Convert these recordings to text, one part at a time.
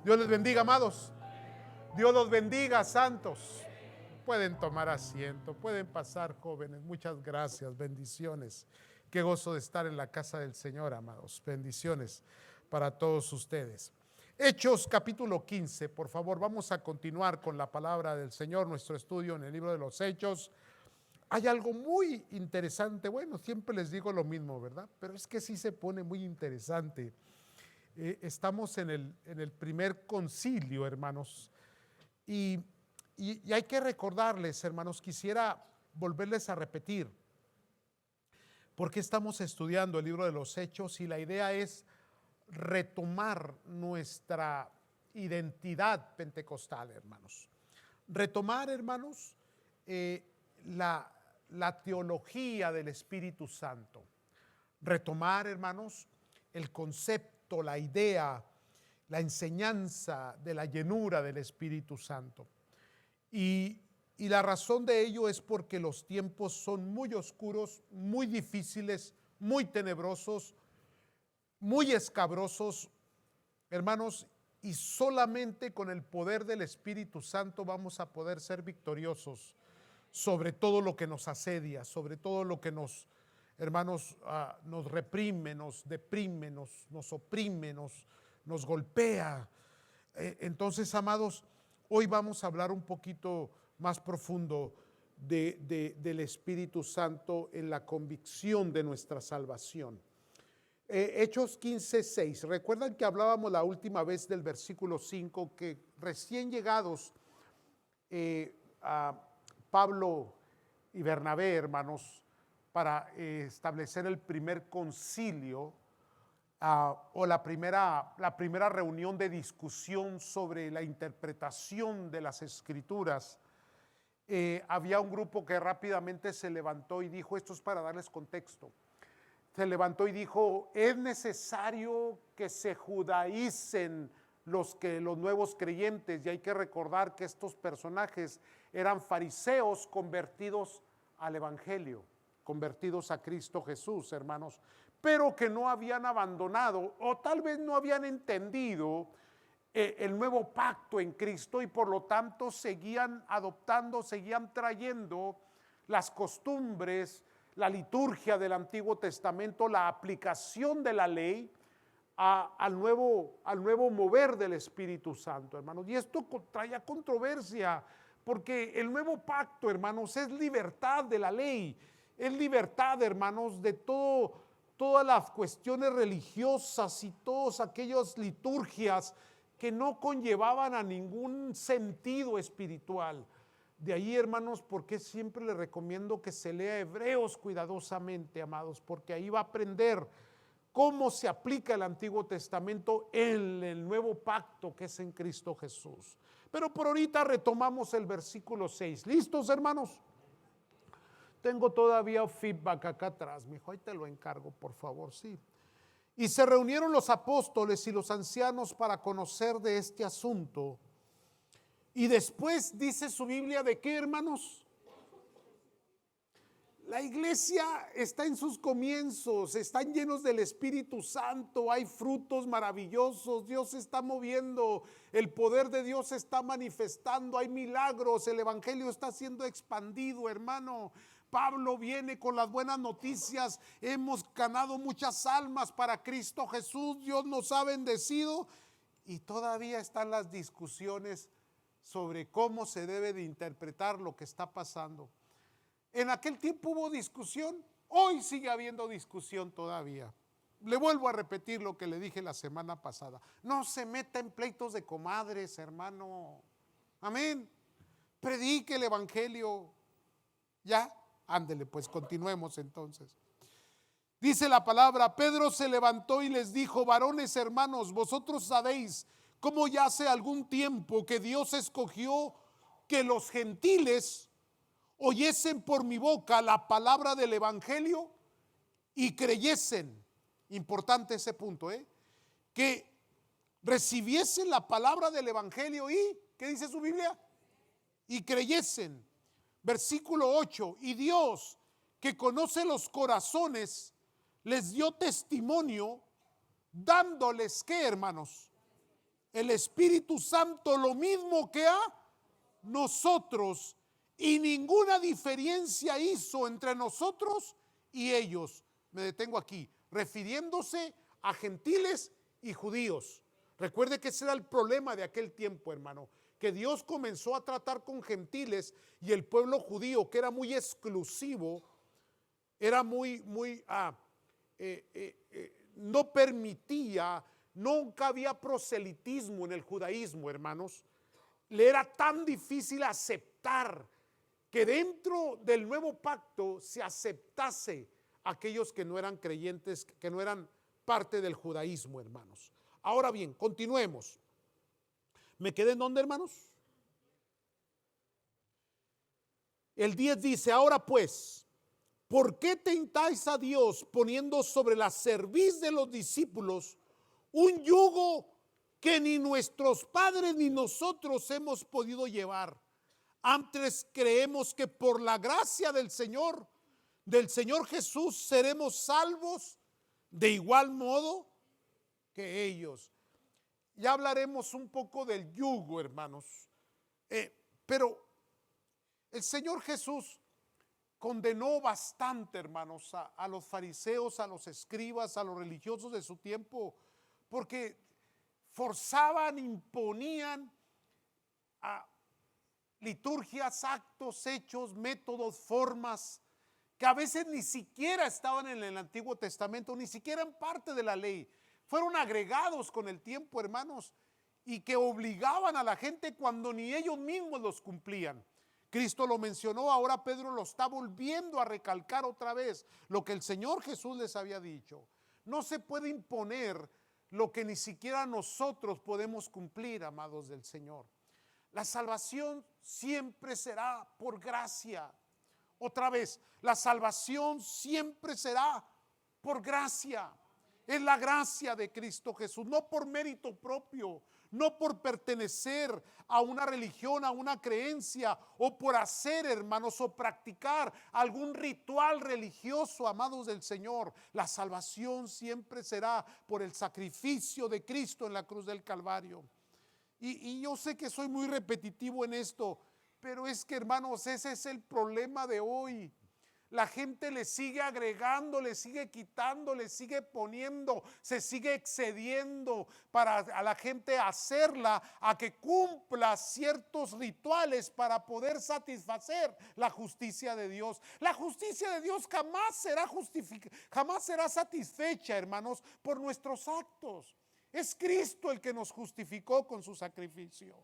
Dios les bendiga, amados. Dios los bendiga, santos. Pueden tomar asiento, pueden pasar, jóvenes. Muchas gracias, bendiciones. Qué gozo de estar en la casa del Señor, amados. Bendiciones para todos ustedes. Hechos capítulo 15, por favor, vamos a continuar con la palabra del Señor, nuestro estudio en el libro de los Hechos. Hay algo muy interesante, bueno, siempre les digo lo mismo, ¿verdad? Pero es que sí se pone muy interesante. Estamos en el primer concilio, hermanos, y hay que recordarles, hermanos, quisiera volverles a repetir, porque estamos estudiando el libro de los Hechos y la idea es retomar nuestra identidad pentecostal, hermanos. Retomar, hermanos, la teología del Espíritu Santo. Retomar, hermanos, el concepto, la idea, la enseñanza de la llenura del Espíritu Santo. Y la razón de ello es porque los tiempos son muy oscuros, muy difíciles, muy tenebrosos, muy escabrosos, hermanos, y solamente con el poder del Espíritu Santo vamos a poder ser victoriosos sobre todo lo que nos asedia, sobre todo lo que nos, hermanos, nos reprime, nos deprime, nos oprime, nos golpea. Entonces, amados, hoy vamos a hablar un poquito más profundo del Espíritu Santo en la convicción de nuestra salvación. Hechos 15:6. Recuerdan que hablábamos la última vez del versículo 5, que recién llegados a Pablo y Bernabé, hermanos, para establecer el primer concilio o la primera reunión de discusión sobre la interpretación de las Escrituras. Había un grupo que rápidamente se levantó y dijo, esto es para darles contexto, se levantó y dijo, es necesario que se judaicen los nuevos creyentes, y hay que recordar que estos personajes eran fariseos convertidos al Evangelio, convertidos a Cristo Jesús, hermanos, pero que no habían abandonado o tal vez no habían entendido el nuevo pacto en Cristo, y por lo tanto seguían adoptando, seguían trayendo las costumbres, la liturgia del Antiguo Testamento, la aplicación de la ley al nuevo mover del Espíritu Santo, hermanos. Y esto traía controversia, porque el nuevo pacto, hermanos, es libertad de la ley, es libertad, hermanos, de todas las cuestiones religiosas y todas aquellas liturgias que no conllevaban a ningún sentido espiritual. De ahí, hermanos, porque siempre les recomiendo que se lea Hebreos cuidadosamente, amados, porque ahí va a aprender cómo se aplica el Antiguo Testamento en el nuevo pacto que es en Cristo Jesús. Pero por ahorita retomamos el versículo 6. ¿Listos, hermanos? Tengo todavía feedback acá atrás, mijo, ahí te lo encargo, por favor, sí. Y se reunieron los apóstoles y los ancianos para conocer de este asunto. Y después dice su Biblia de qué, hermanos. La iglesia está en sus comienzos, están llenos del Espíritu Santo, hay frutos maravillosos, Dios se está moviendo, el poder de Dios se está manifestando, hay milagros, el Evangelio está siendo expandido, hermano. Pablo viene con las buenas noticias, hemos ganado muchas almas para Cristo Jesús, Dios nos ha bendecido, y todavía están las discusiones sobre cómo se debe de interpretar lo que está pasando. En aquel tiempo hubo discusión, hoy sigue habiendo discusión todavía. Le vuelvo a repetir lo que le dije la semana pasada. No se meta en pleitos de comadres, hermano. Amén. Predique el Evangelio. Ya, ándele, pues continuemos entonces. Dice la palabra, Pedro se levantó y les dijo, varones hermanos, vosotros sabéis cómo ya hace algún tiempo que Dios escogió que los gentiles oyesen por mi boca la palabra del Evangelio y creyesen. Importante ese punto, que recibiesen la palabra del Evangelio y, ¿qué dice su Biblia? Y creyesen. Versículo 8, y Dios, que conoce los corazones, les dio testimonio, dándoles, ¿qué, hermanos? el Espíritu Santo lo mismo que a nosotros, y ninguna diferencia hizo entre nosotros y ellos. Me detengo aquí, refiriéndose a gentiles y judíos. Recuerde que ese era el problema de aquel tiempo, hermano, que Dios comenzó a tratar con gentiles, y el pueblo judío, que era muy exclusivo, era no permitía, nunca había proselitismo en el judaísmo, hermanos. Le era tan difícil aceptar que dentro del nuevo pacto se aceptase aquellos que no eran creyentes, que no eran parte del judaísmo, hermanos. Ahora bien, continuemos. ¿Me quedé en dónde, hermanos? El 10 dice: ahora pues, ¿por qué tentáis a Dios poniendo sobre la cerviz de los discípulos un yugo que ni nuestros padres ni nosotros hemos podido llevar? Antes creemos que por la gracia del Señor Jesús, seremos salvos de igual modo que ellos. Ya hablaremos un poco del yugo, hermanos. Pero el Señor Jesús condenó bastante, hermanos, a los fariseos, a los escribas, a los religiosos de su tiempo, porque forzaban, imponían liturgias, actos, hechos, métodos, formas que a veces ni siquiera estaban en el Antiguo Testamento, ni siquiera en parte de la ley. Fueron agregados con el tiempo, hermanos, y que obligaban a la gente cuando ni ellos mismos los cumplían. Cristo lo mencionó, ahora Pedro lo está volviendo a recalcar otra vez, lo que el Señor Jesús les había dicho. No se puede imponer lo que ni siquiera nosotros podemos cumplir, amados del Señor. La salvación siempre será por gracia. Otra vez, la salvación siempre será por gracia. Es la gracia de Cristo Jesús, no por mérito propio, no por pertenecer a una religión, a una creencia, o por hacer, hermanos, o practicar algún ritual religioso, amados del Señor. La salvación siempre será por el sacrificio de Cristo en la cruz del Calvario. Y yo sé que soy muy repetitivo en esto, pero es que, hermanos, ese es el problema de hoy. La gente le sigue agregando, le sigue quitando, le sigue poniendo, se sigue excediendo para a la gente hacerla a que cumpla ciertos rituales para poder satisfacer la justicia de Dios. La justicia de Dios jamás será satisfecha, hermanos, por nuestros actos. Es Cristo el que nos justificó con su sacrificio.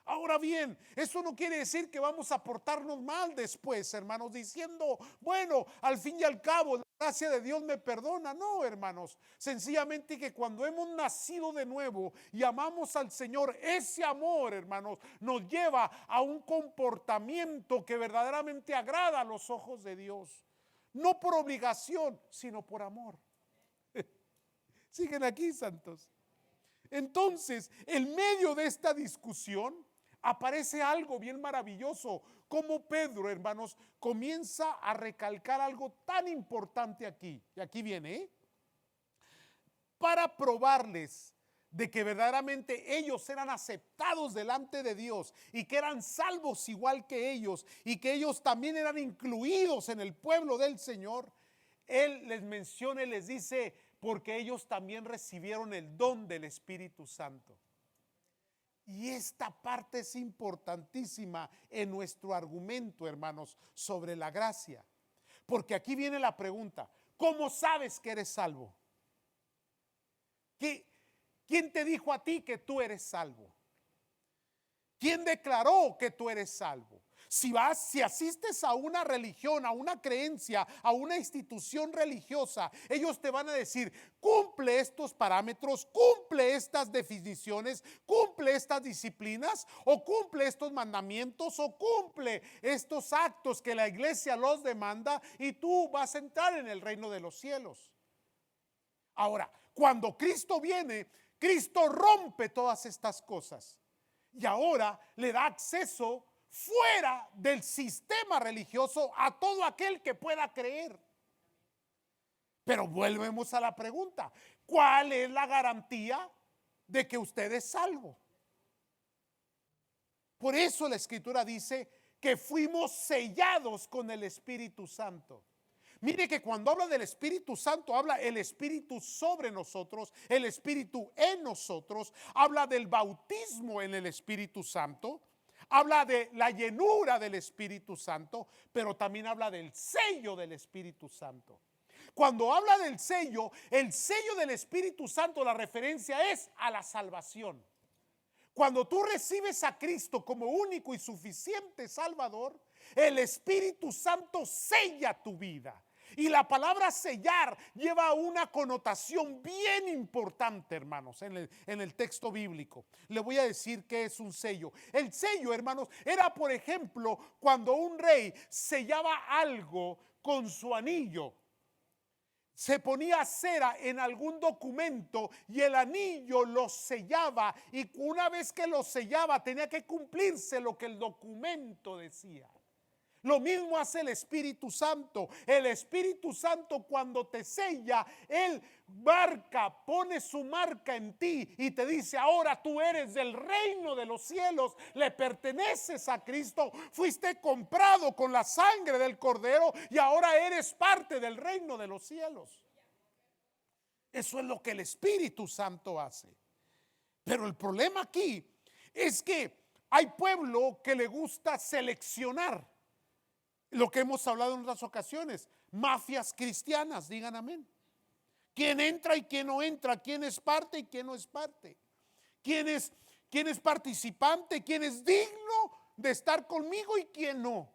Ahora bien, eso no quiere decir que vamos a portarnos mal después, hermanos, diciendo, bueno, al fin y al cabo, la gracia de Dios me perdona. No, hermanos, sencillamente que cuando hemos nacido de nuevo y amamos al Señor, ese amor, hermanos, nos lleva a un comportamiento que verdaderamente agrada a los ojos de Dios. No por obligación, sino por amor. ¿Siguen aquí, santos? Entonces, en medio de esta discusión, aparece algo bien maravilloso, como Pedro, hermanos, comienza a recalcar algo tan importante aquí. Y aquí viene, para probarles de que verdaderamente ellos eran aceptados delante de Dios y que eran salvos igual que ellos y que ellos también eran incluidos en el pueblo del Señor. Él les menciona y les dice, porque ellos también recibieron el don del Espíritu Santo. Y esta parte es importantísima en nuestro argumento, hermanos, sobre la gracia. Porque aquí viene la pregunta, ¿cómo sabes que eres salvo? ¿Quién te dijo a ti que tú eres salvo? ¿Quién declaró que tú eres salvo? Si asistes a una religión, a una creencia, a una institución religiosa, ellos te van a decir, cumple estos parámetros, cumple estas definiciones, cumple estas disciplinas, o cumple estos mandamientos, o cumple estos actos que la iglesia los demanda, y tú vas a entrar en el reino de los cielos. Ahora, cuando Cristo viene, Cristo rompe todas estas cosas y ahora le da acceso fuera del sistema religioso a todo aquel que pueda creer. Pero volvemos a la pregunta, ¿cuál es la garantía de que usted es salvo. Por eso la Escritura dice que fuimos sellados con el Espíritu Santo. Mire que cuando habla del Espíritu Santo, habla el Espíritu sobre nosotros, el Espíritu en nosotros, habla del bautismo en el Espíritu Santo, habla de la llenura del Espíritu Santo, pero también habla del sello del Espíritu Santo. Cuando habla del sello, el sello del Espíritu Santo, la referencia es a la salvación. Cuando tú recibes a Cristo como único y suficiente Salvador, el Espíritu Santo sella tu vida. Y la palabra sellar lleva una connotación bien importante, hermanos, en el texto bíblico. Le voy a decir qué es un sello. El sello, hermanos, era, por ejemplo, cuando un rey sellaba algo con su anillo. Se ponía cera en algún documento y el anillo lo sellaba, y una vez que lo sellaba tenía que cumplirse lo que el documento decía. Lo mismo hace el Espíritu Santo. El Espíritu Santo, cuando te sella, Él pone su marca en ti y te dice: ahora tú eres del reino de los cielos, le perteneces a Cristo, fuiste comprado con la sangre del Cordero y ahora eres parte del reino de los cielos. Eso es lo que el Espíritu Santo hace. Pero el problema aquí es que hay pueblo que le gusta seleccionar. Lo que hemos hablado en otras ocasiones, mafias cristianas, digan amén. ¿Quién entra y quién no entra? ¿Quién es parte y quién no es parte? ¿Quién es participante? ¿Quién es digno de estar conmigo y quién no?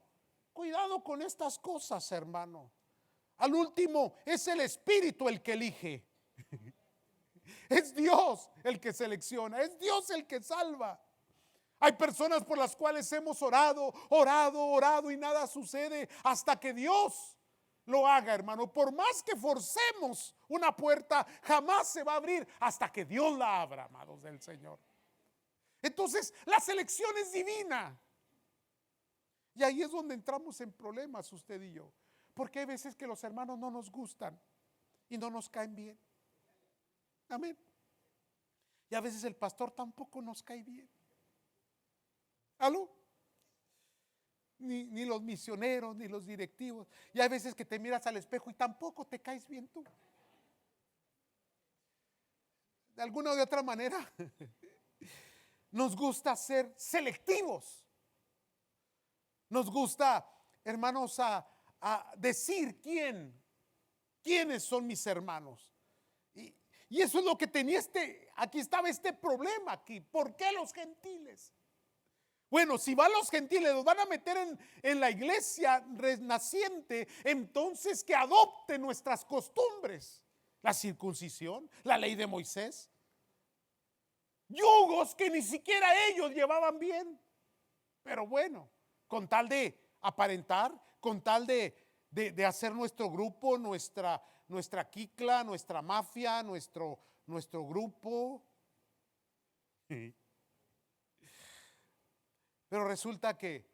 Cuidado con estas cosas, hermano. Al último es el Espíritu el que elige. Es Dios el que selecciona, es Dios el que salva. Hay personas por las cuales hemos orado y nada sucede hasta que Dios lo haga, hermano. Por más que forcemos una puerta, jamás se va a abrir hasta que Dios la abra, amados del Señor. Entonces, la selección es divina. Y ahí es donde entramos en problemas usted y yo. Porque hay veces que los hermanos no nos gustan y no nos caen bien. Amén. Y a veces el pastor tampoco nos cae bien. ¿Aló? Ni los misioneros, ni los directivos. Y hay veces que te miras al espejo y tampoco te caes bien tú. De alguna u otra manera, nos gusta ser selectivos. Nos gusta, hermanos, a decir quiénes son mis hermanos. Y eso es lo que tenía aquí estaba este problema aquí. ¿Por qué los gentiles? Bueno, si van los gentiles, los van a meter en la iglesia renaciente, entonces que adopte nuestras costumbres. La circuncisión, la ley de Moisés. Yugos que ni siquiera ellos llevaban bien. Pero bueno, con tal de aparentar, con tal de hacer nuestro grupo, nuestra quicla, nuestra mafia, nuestro grupo. Pero resulta que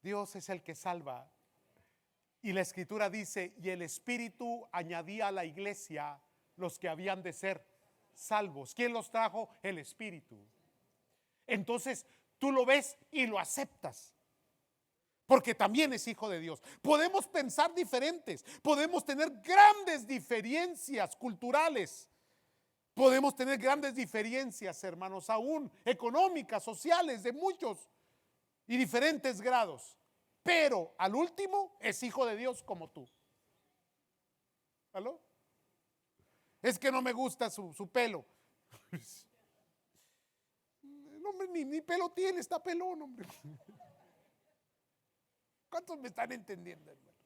Dios es el que salva. Y la Escritura dice: y el Espíritu añadía a la iglesia los que habían de ser salvos. ¿Quién los trajo? El Espíritu. Entonces tú lo ves y lo aceptas, porque también es hijo de Dios. Podemos pensar diferentes, podemos tener grandes diferencias culturales, podemos tener grandes diferencias, hermanos, aún económicas, sociales, de muchos y diferentes grados, pero al último es hijo de Dios como tú. ¿Aló? Es que no me gusta su pelo. No, hombre, ni pelo tiene, está pelón, hombre. ¿Cuántos me están entendiendo, hermano?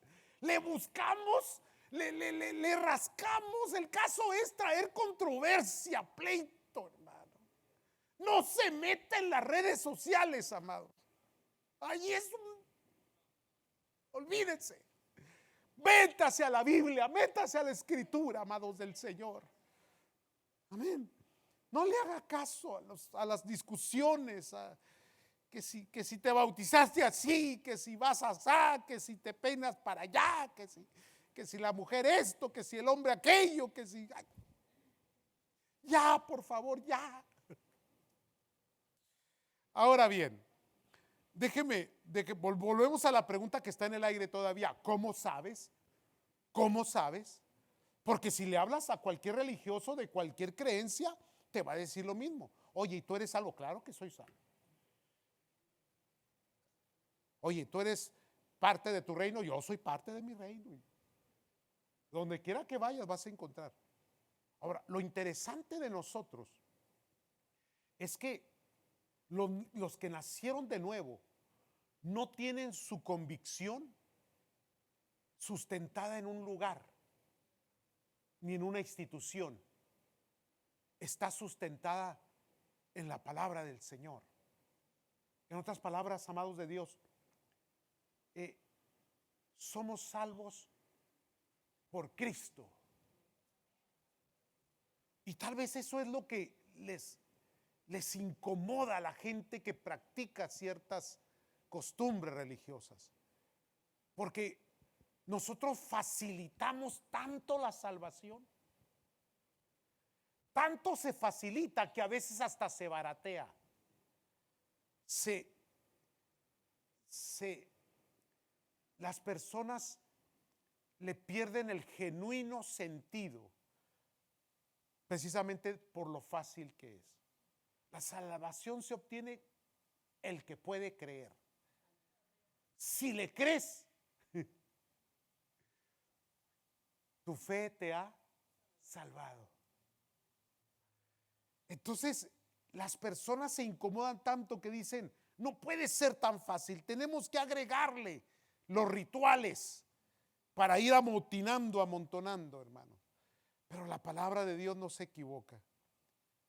Le buscamos, le rascamos. El caso es traer controversia, pleito, hermano. No se meta en las redes sociales, amados. Ahí olvídense. Métase a la Biblia, métase a la Escritura, amados del Señor. Amén. No le haga caso a las discusiones, que si te bautizaste así, que si vas asá, que si te peinas para allá, que si la mujer esto, que si el hombre aquello, que si... Ya, por favor, ya. Ahora bien, volvemos a la pregunta que está en el aire todavía. ¿Cómo sabes? ¿Cómo sabes? Porque si le hablas a cualquier religioso de cualquier creencia, te va a decir lo mismo. Oye, ¿y tú eres salvo? Claro que soy salvo. Oye, ¿tú eres parte de tu reino? Yo soy parte de mi reino. Donde quiera que vayas vas a encontrar. Ahora, lo interesante de nosotros es que los que nacieron de nuevo no tienen su convicción sustentada en un lugar ni en una institución. Está sustentada en la palabra del Señor. En otras palabras, amados de Dios, somos salvos por Cristo. Y tal vez eso es lo que les incomoda a la gente que practica ciertas costumbres religiosas. Porque nosotros facilitamos tanto la salvación. Tanto se facilita que a veces hasta se baratea. Las personas le pierden el genuino sentido precisamente por lo fácil que es. La salvación se obtiene el que puede creer. Si le crees, tu fe te ha salvado. Entonces, las personas se incomodan tanto que dicen, no puede ser tan fácil, tenemos que agregarle los rituales para ir amontonando, hermano. Pero la palabra de Dios no se equivoca.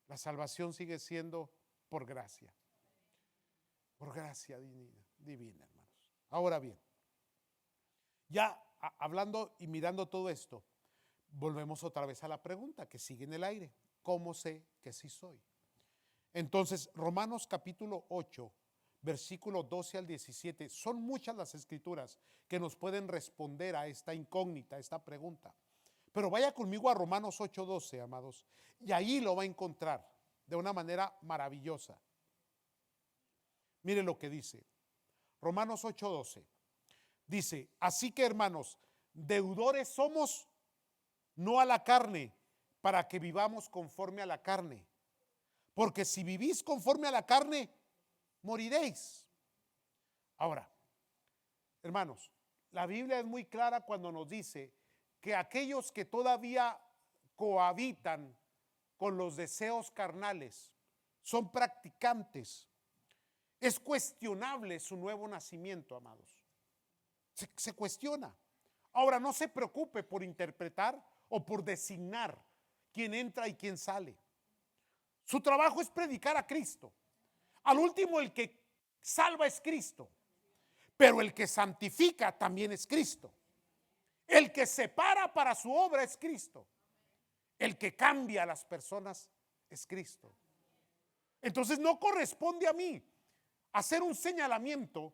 La salvación sigue siendo por gracia divina, hermanos. Ahora bien, ya hablando y mirando todo esto, volvemos otra vez a la pregunta que sigue en el aire. ¿Cómo sé que sí soy? Entonces, Romanos capítulo 8, versículo 12 al 17, son muchas las escrituras que nos pueden responder a esta incógnita, a esta pregunta. Pero vaya conmigo a Romanos 8:12, amados, y ahí lo va a encontrar de una manera maravillosa. Mire lo que dice. Romanos 8:12. Dice, así que hermanos, deudores somos, no a la carne, para que vivamos conforme a la carne. Porque si vivís conforme a la carne, moriréis. Ahora, hermanos, la Biblia es muy clara cuando nos dice que aquellos que todavía cohabitan con los deseos carnales son practicantes. Es cuestionable su nuevo nacimiento, amados. Se cuestiona. Ahora, no se preocupe por interpretar o por designar quién entra y quién sale. Su trabajo es predicar a Cristo. Al último, el que salva es Cristo, pero el que santifica también es Cristo. El que separa para su obra es Cristo. El que cambia a las personas es Cristo. Entonces no corresponde a mí hacer un señalamiento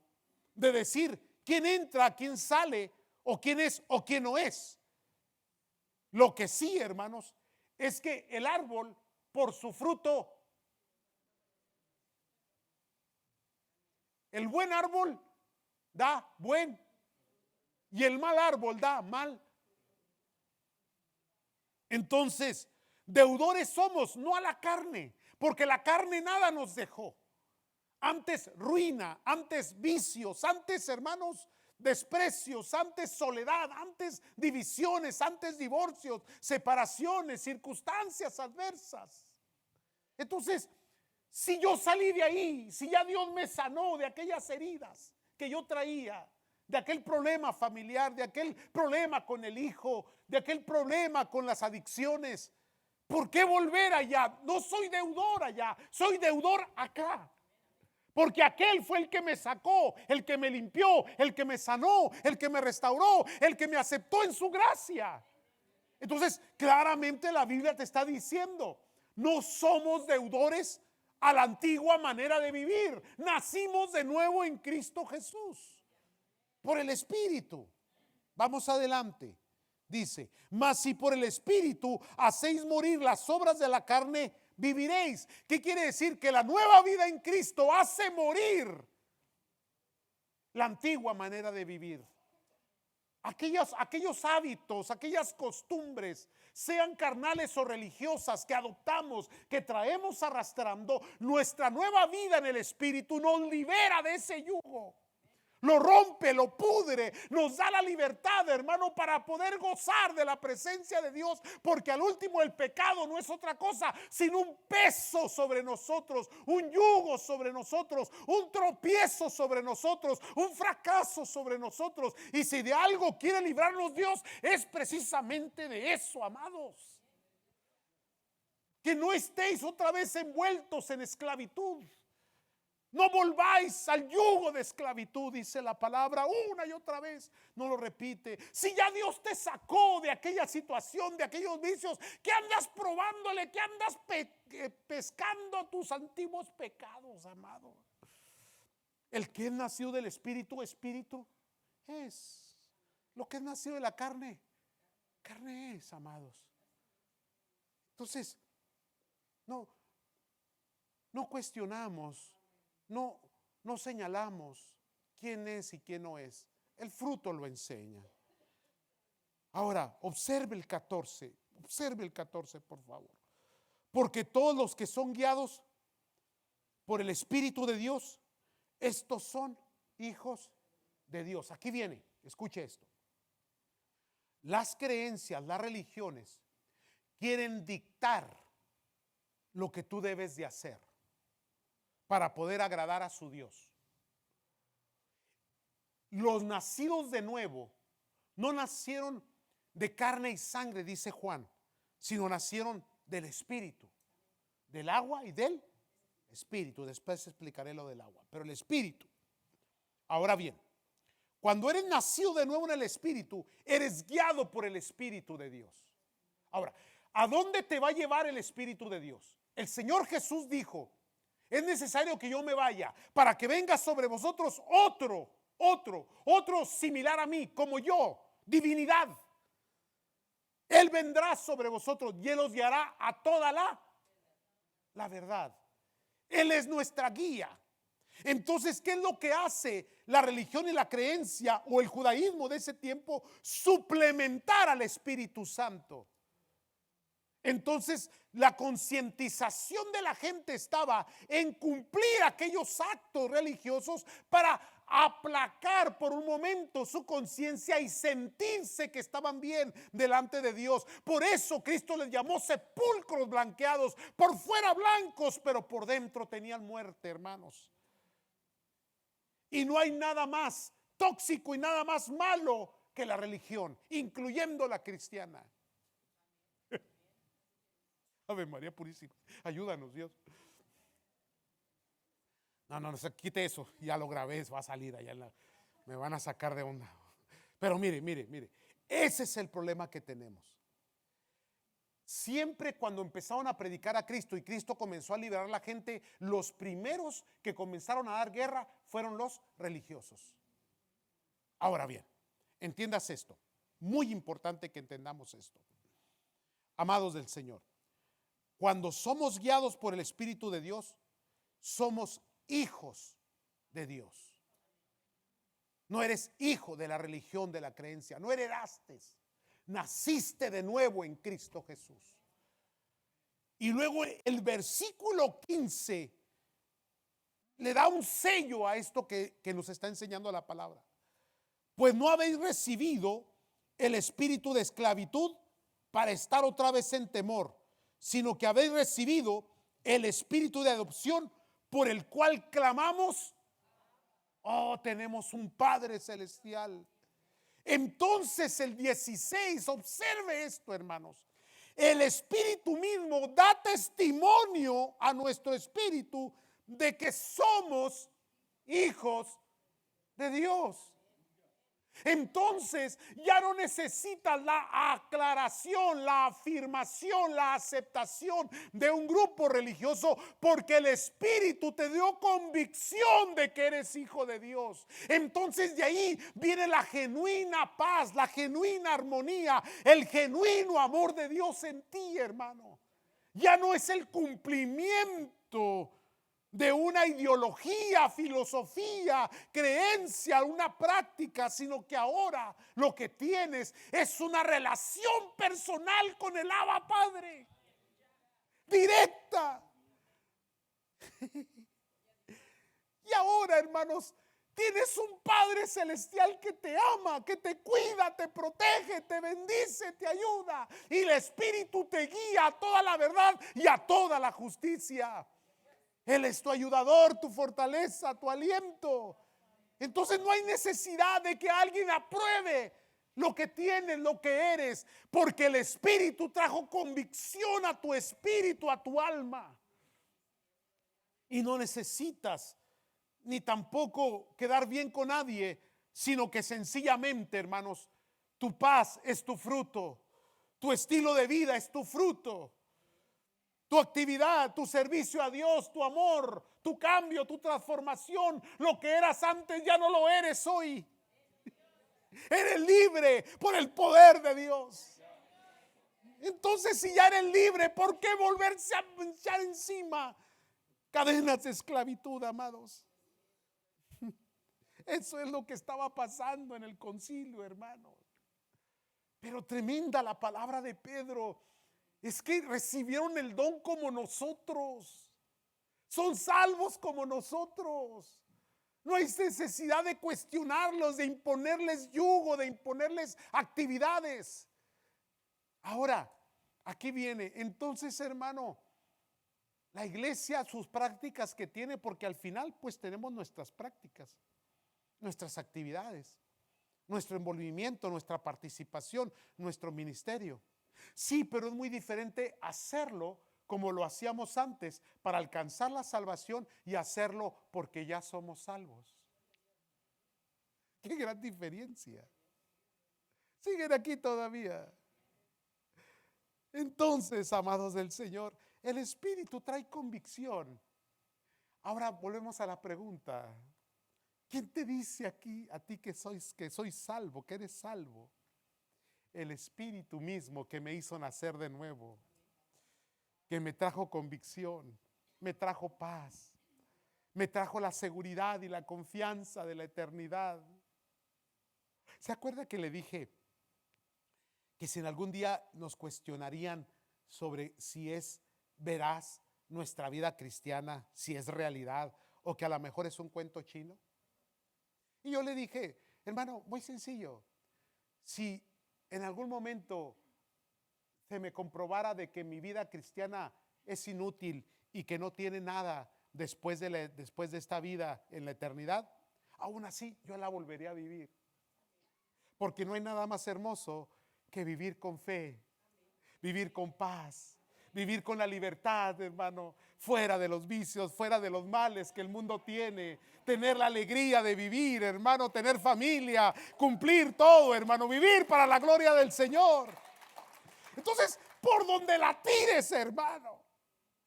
de decir quién entra, quién sale, o quién es o quién no es. Lo que sí, hermanos, es que el árbol por su fruto, el buen árbol da buen y el mal árbol da mal. Entonces, deudores somos, no a la carne, porque la carne nada nos dejó. Antes ruina, antes vicios, antes, hermanos, desprecios, antes soledad, antes divisiones, antes divorcios, separaciones, circunstancias adversas. Entonces, si yo salí de ahí, si ya Dios me sanó de aquellas heridas que yo traía, de aquel problema familiar, de aquel problema con el hijo, de aquel problema con las adicciones, ¿por qué volver allá? No soy deudor allá, soy deudor acá. Porque aquel fue el que me sacó, el que me limpió, el que me sanó, el que me restauró, el que me aceptó en su gracia. Entonces, claramente la Biblia te está diciendo, no somos deudores a la antigua manera de vivir. Nacimos de nuevo en Cristo Jesús, por el Espíritu. Vamos adelante. dice, mas si por el Espíritu hacéis morir las obras de la carne, viviréis. ¿Qué quiere decir? Que la nueva vida en Cristo hace morir la antigua manera de vivir. Aquellos hábitos, aquellas costumbres, sean carnales o religiosas, que adoptamos, que traemos arrastrando, nuestra nueva vida en el Espíritu nos libera de ese yugo. Lo rompe, lo pudre, nos da la libertad, hermano, para poder gozar de la presencia de Dios, porque al último el pecado no es otra cosa sino un peso sobre nosotros, un yugo sobre nosotros, un tropiezo sobre nosotros, un fracaso sobre nosotros. Y si de algo quiere librarnos Dios, es precisamente de eso, amados. Que no estéis otra vez envueltos en esclavitud. No volváis al yugo de esclavitud, dice la palabra una y otra vez, no lo repite. Si ya Dios te sacó de aquella situación, de aquellos vicios, que andas probándole, que andas pescando tus antiguos pecados, amado. El que es nacido del Espíritu, Espíritu es. Lo que es nacido de la carne, carne es, amados. Entonces, no cuestionamos. No señalamos quién es y quién no es. El fruto lo enseña. Ahora, observe el 14. Observe el 14, por favor. Porque todos los que son guiados por el Espíritu de Dios, estos son hijos de Dios. Aquí viene, escuche esto. Las creencias, las religiones quieren dictar lo que tú debes de hacer para poder agradar a su Dios. Los nacidos de nuevo no nacieron de carne y sangre, dice Juan, sino nacieron del Espíritu, del agua y del Espíritu. Después explicaré lo del agua, pero el Espíritu. Ahora bien, cuando eres nacido de nuevo en el Espíritu, eres guiado por el Espíritu de Dios. Ahora, ¿a dónde te va a llevar el Espíritu de Dios? El Señor Jesús dijo: es necesario que yo me vaya para que venga sobre vosotros otro similar a mí, como yo, divinidad. Él vendrá sobre vosotros y Él os guiará a toda la verdad. Él es nuestra guía. Entonces, ¿qué es lo que hace la religión y la creencia o el judaísmo de ese tiempo? Suplementar al Espíritu Santo. Entonces la concientización de la gente estaba en cumplir aquellos actos religiosos para aplacar por un momento su conciencia y sentirse que estaban bien delante de Dios. Por eso Cristo les llamó sepulcros blanqueados, por fuera blancos, pero por dentro tenían muerte, hermanos. Y no hay nada más tóxico y nada más malo que la religión, incluyendo la cristiana. Ave María Purísima, ayúdanos, Dios. No se quite eso, ya lo grabé, va a salir allá, me van a sacar de onda. Pero mire, ese es el problema que tenemos. Siempre cuando empezaron a predicar a Cristo y Cristo comenzó a liberar a la gente, los primeros que comenzaron a dar guerra fueron los religiosos. Ahora bien, entiendas esto, muy importante que entendamos esto. Amados del Señor, cuando somos guiados por el Espíritu de Dios, somos hijos de Dios. No eres hijo de la religión, de la creencia, no heredaste, naciste de nuevo en Cristo Jesús. Y luego el versículo 15 le da un sello a esto que nos está enseñando la palabra. Pues no habéis recibido el espíritu de esclavitud para estar otra vez en temor, sino que habéis recibido el espíritu de adopción por el cual clamamos: oh, tenemos un Padre celestial. Entonces el 16, observe esto, hermanos. El Espíritu mismo da testimonio a nuestro espíritu de que somos hijos de Dios. Entonces ya no necesitas la aclaración, la afirmación, la aceptación de un grupo religioso, porque el Espíritu te dio convicción de que eres hijo de Dios. Entonces de ahí viene la genuina paz, la genuina armonía, el genuino amor de Dios en ti, hermano. Ya no es el cumplimiento de una ideología, filosofía, creencia, una práctica, sino que ahora lo que tienes es una relación personal con el Abba Padre, directa. Y ahora, hermanos, tienes un Padre celestial que te ama, que te cuida, te protege, te bendice, te ayuda, y el Espíritu te guía a toda la verdad y a toda la justicia. Él es tu ayudador, tu fortaleza, tu aliento. Entonces no hay necesidad de que alguien apruebe lo que tienes, lo que eres, porque el Espíritu trajo convicción a tu espíritu, a tu alma. Y no necesitas ni tampoco quedar bien con nadie, sino que sencillamente, hermanos, tu paz es tu fruto, tu estilo de vida es tu fruto. Tu actividad, tu servicio a Dios, tu amor, tu cambio, tu transformación. Lo que eras antes ya no lo eres hoy. Eres libre por el poder de Dios. Entonces, si ya eres libre, ¿por qué volverse a echar encima cadenas de esclavitud, amados? Eso es lo que estaba pasando en el concilio, hermano. Pero tremenda la palabra de Pedro. Es que recibieron el don como nosotros. Son salvos como nosotros. No hay necesidad de cuestionarlos, de imponerles yugo, de imponerles actividades. Ahora, aquí viene. Entonces, hermano, la iglesia, sus prácticas que tiene, porque al final pues tenemos nuestras prácticas, nuestras actividades, nuestro envolvimiento, nuestra participación, nuestro ministerio. Sí, pero es muy diferente hacerlo como lo hacíamos antes para alcanzar la salvación y hacerlo porque ya somos salvos. Qué gran diferencia. Siguen aquí todavía. Entonces, amados del Señor, el Espíritu trae convicción. Ahora volvemos a la pregunta. ¿Quién te dice aquí a ti que soy salvo, que eres salvo? El Espíritu mismo que me hizo nacer de nuevo, que me trajo convicción, me trajo paz, me trajo la seguridad y la confianza de la eternidad. ¿Se acuerda que le dije que si en algún día nos cuestionarían sobre si es veraz nuestra vida cristiana, si es realidad o que a lo mejor es un cuento chino? Y yo le dije, hermano, muy sencillo, si en algún momento se me comprobara de que mi vida cristiana es inútil y que no tiene nada después de esta vida en la eternidad, aún así yo la volvería a vivir. Porque no hay nada más hermoso que vivir con fe, vivir con paz, vivir con la libertad, hermano, fuera de los vicios, fuera de los males que el mundo tiene, tener la alegría de vivir, hermano, tener familia, cumplir todo, hermano, vivir para la gloria del Señor. Entonces, por donde la tires, hermano,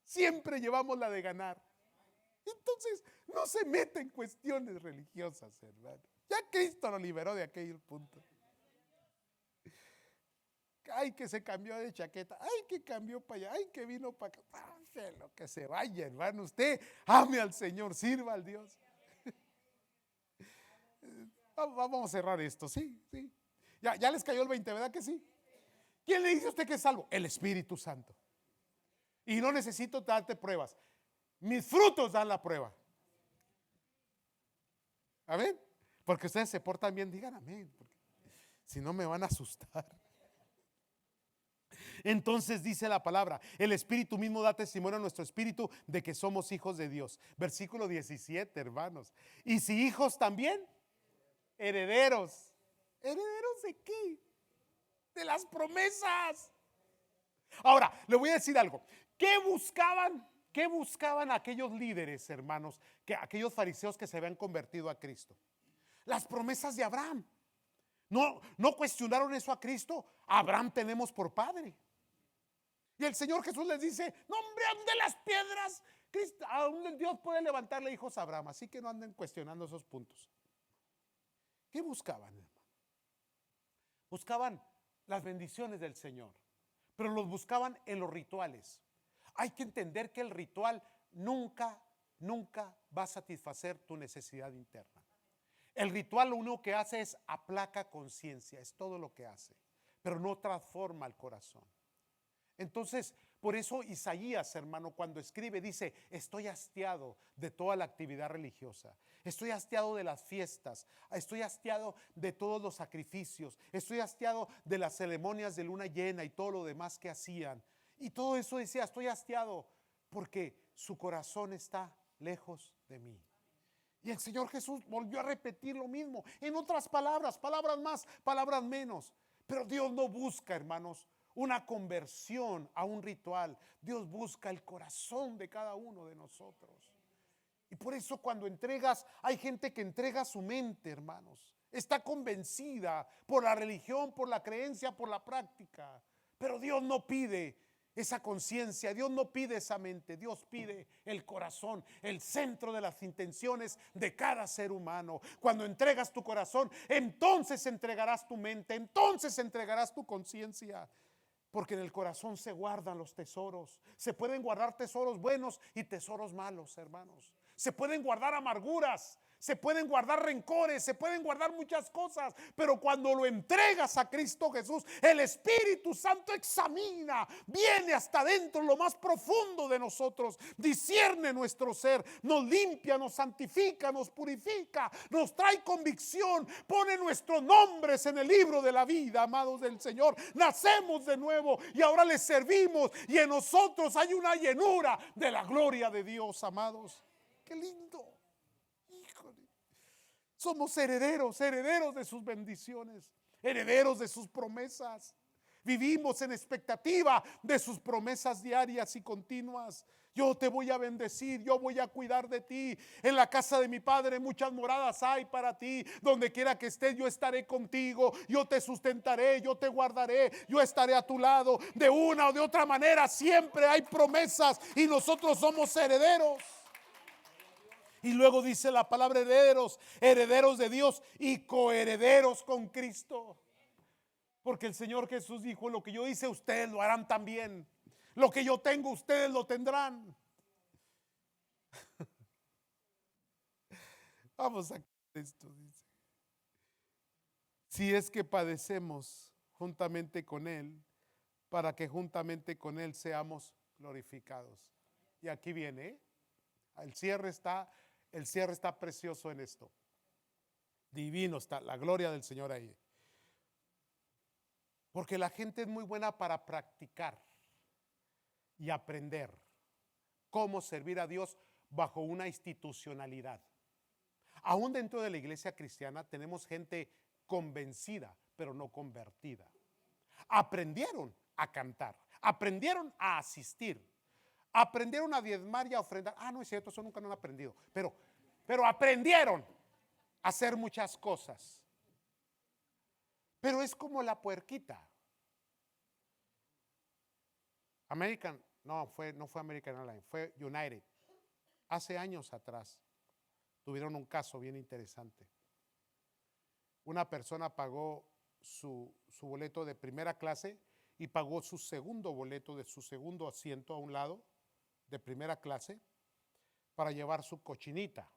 siempre llevamos la de ganar. Entonces, no se mete en cuestiones religiosas, hermano. Ya Cristo lo liberó de aquel punto. Ay, que se cambió de chaqueta. Ay, que cambió para allá. Ay, que vino para acá. Ay, lo que se vaya, hermano. Usted ame al Señor, sirva al Dios. Vamos a cerrar esto, sí, sí. Ya les cayó el 20, ¿verdad que sí? ¿Quién le dice a usted que es salvo? El Espíritu Santo. Y no necesito darte pruebas. Mis frutos dan la prueba. Amén. Porque ustedes se portan bien, digan amén. Porque si no me van a asustar. Entonces dice la palabra, el Espíritu mismo da testimonio a nuestro espíritu de que somos hijos de Dios. Versículo 17, hermanos. Y si hijos también, herederos. ¿Herederos de qué? De las promesas. Ahora, le voy a decir algo. ¿Qué buscaban aquellos líderes, hermanos, aquellos fariseos que se habían convertido a Cristo? Las promesas de Abraham. No cuestionaron eso a Cristo. A Abraham tenemos por padre. Y el Señor Jesús les dice: no, hombre, aún de las piedras, Cristo, aún Dios puede levantarle hijos a Abraham. Así que no anden cuestionando esos puntos. ¿Qué buscaban, hermano? Buscaban las bendiciones del Señor, pero los buscaban en los rituales. Hay que entender que el ritual nunca va a satisfacer tu necesidad interna. El ritual lo único que hace es aplaca conciencia, es todo lo que hace, pero no transforma el corazón. Entonces, por eso Isaías, hermano, cuando escribe, dice: estoy hastiado de toda la actividad religiosa, estoy hastiado de las fiestas, estoy hastiado de todos los sacrificios, estoy hastiado de las ceremonias de luna llena y todo lo demás que hacían. Y todo eso decía: estoy hastiado porque su corazón está lejos de mí. Y el Señor Jesús volvió a repetir lo mismo, en otras palabras, palabras más, palabras menos. Pero Dios no busca, hermanos, una conversión a un ritual. Dios busca el corazón de cada uno de nosotros. Y por eso cuando entregas, hay gente que entrega su mente, hermanos. Está convencida por la religión, por la creencia, por la práctica. Pero Dios no pide esa conciencia, Dios no pide esa mente, Dios pide el corazón, el centro de las intenciones de cada ser humano. Cuando entregas tu corazón, entonces entregarás tu mente, entonces entregarás tu conciencia. Porque en el corazón se guardan los tesoros. Se pueden guardar tesoros buenos y tesoros malos, hermanos. Se pueden guardar amarguras, se pueden guardar rencores, se pueden guardar muchas cosas. Pero cuando lo entregas a Cristo Jesús, el Espíritu Santo examina, viene hasta dentro, lo más profundo de nosotros, discierne nuestro ser, nos limpia, nos santifica, nos purifica, nos trae convicción, pone nuestros nombres en el libro de la vida, amados del Señor. Nacemos de nuevo y ahora le servimos, y en nosotros hay una llenura de la gloria de Dios, amados. Qué lindo. Híjole. Somos herederos de sus bendiciones, herederos de sus promesas. Vivimos en expectativa de sus promesas diarias y continuas. Yo te voy a bendecir, yo voy a cuidar de ti. En la casa de mi Padre muchas moradas hay para ti. Donde quiera que estés, yo estaré contigo. Yo te sustentaré, yo te guardaré, yo estaré a tu lado. De una o de otra manera siempre hay promesas y nosotros somos herederos. Y luego dice la palabra herederos, herederos de Dios y coherederos con Cristo. Porque el Señor Jesús dijo: lo que yo hice ustedes lo harán también. Lo que yo tengo ustedes lo tendrán. Vamos a esto, dice: si es que padecemos juntamente con Él, para que juntamente con Él seamos glorificados. Y aquí viene, ¿eh? El cierre está precioso en esto. Divino está la gloria del Señor ahí. Porque la gente es muy buena para practicar y aprender cómo servir a Dios bajo una institucionalidad. Aún dentro de la iglesia cristiana tenemos gente convencida, pero no convertida. Aprendieron a cantar, aprendieron a asistir, aprendieron a diezmar y a ofrendar. No es cierto, eso nunca lo han aprendido. Pero aprendieron a hacer muchas cosas. Pero es como la puerquita. no fue American Airlines, fue United. Hace años atrás tuvieron un caso bien interesante. Una persona pagó su boleto de primera clase y pagó su segundo boleto de su segundo asiento a un lado de primera clase para llevar su cochinita,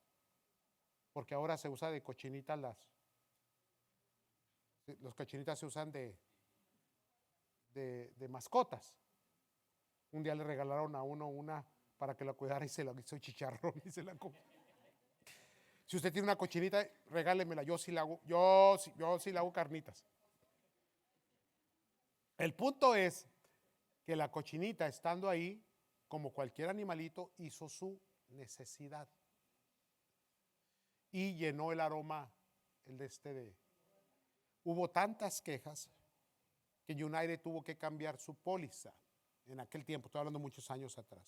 porque ahora se usa de cochinitas los cochinitas se usan de mascotas. Un día le regalaron a uno una para que la cuidara y se la hizo chicharrón y se la comió. Si usted tiene una cochinita, regálemela, yo sí la hago, yo sí la hago carnitas. El punto es que la cochinita, estando ahí, como cualquier animalito, hizo su necesidad y llenó el aroma, Hubo tantas quejas que United tuvo que cambiar su póliza en aquel tiempo, estoy hablando muchos años atrás.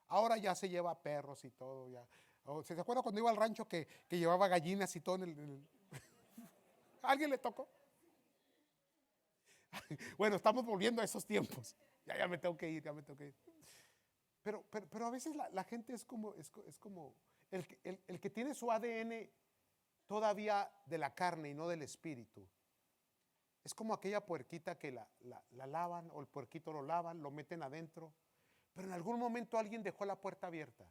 Ahora ya se lleva perros y todo. Ya. ¿Se acuerda cuando iba al rancho que llevaba gallinas y todo ¿A alguien le tocó? Bueno, estamos volviendo a esos tiempos. Ya me tengo que ir, ya me tengo que ir. Pero a veces la gente es como el que tiene su ADN todavía de la carne y no del espíritu. Es como aquella puerquita que la lavan, o el puerquito lo lavan, lo meten adentro, pero en algún momento alguien dejó la puerta abierta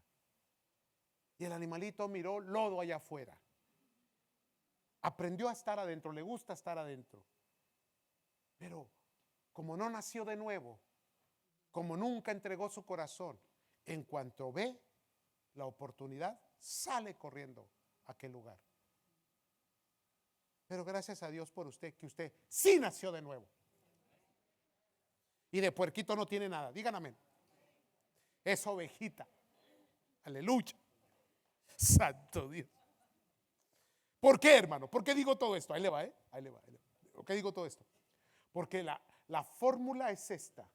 y el animalito miró lodo allá afuera. Aprendió a estar adentro, le gusta estar adentro, pero como no nació de nuevo, como nunca entregó su corazón, en cuanto ve la oportunidad, sale corriendo a aquel lugar. Pero gracias a Dios por usted, que usted sí nació de nuevo. Y de puerquito no tiene nada, digan amén. Es ovejita. Aleluya. Santo Dios. ¿Por qué, hermano? ¿Por qué digo todo esto? Ahí le va, ahí le va. ¿Por qué digo todo esto? Porque la fórmula es esta.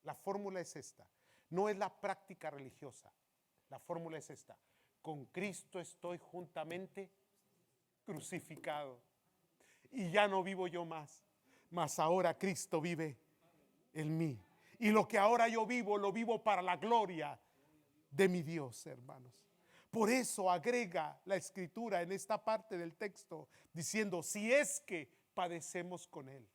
La fórmula es esta. No es la práctica religiosa. La fórmula es esta. Con Cristo estoy juntamente crucificado. Y ya no vivo yo más, mas ahora Cristo vive en mí. Y lo que ahora yo vivo, lo vivo para la gloria de mi Dios, hermanos. Por eso agrega la escritura en esta parte del texto diciendo, si es que padecemos con Él.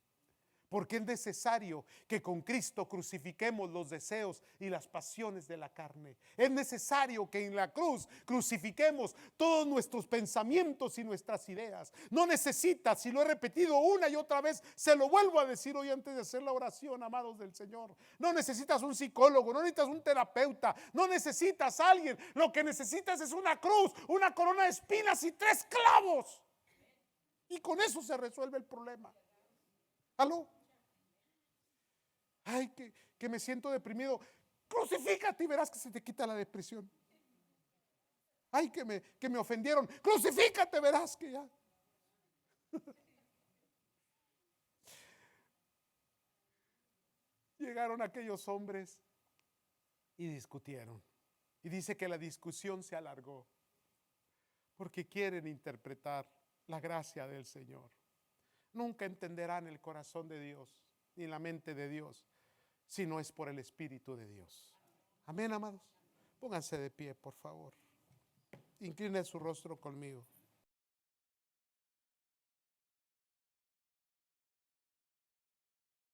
Porque es necesario que con Cristo crucifiquemos los deseos y las pasiones de la carne. Es necesario que en la cruz crucifiquemos todos nuestros pensamientos y nuestras ideas. No necesitas, si lo he repetido una y otra vez, se lo vuelvo a decir hoy antes de hacer la oración, amados del Señor. No necesitas un psicólogo, no necesitas un terapeuta, no necesitas a alguien. Lo que necesitas es una cruz, una corona de espinas y 3 clavos. Y con eso se resuelve el problema. ¿Aló? Ay, que me siento deprimido. Crucifícate y verás que se te quita la depresión. Ay, que me ofendieron. Crucifícate, verás que ya. Llegaron aquellos hombres y discutieron. Y dice que la discusión se alargó porque quieren interpretar la gracia del Señor. Nunca entenderán el corazón de Dios ni la mente de Dios si no es por el Espíritu de Dios. Amén, amados. Pónganse de pie, por favor. Inclinen su rostro conmigo.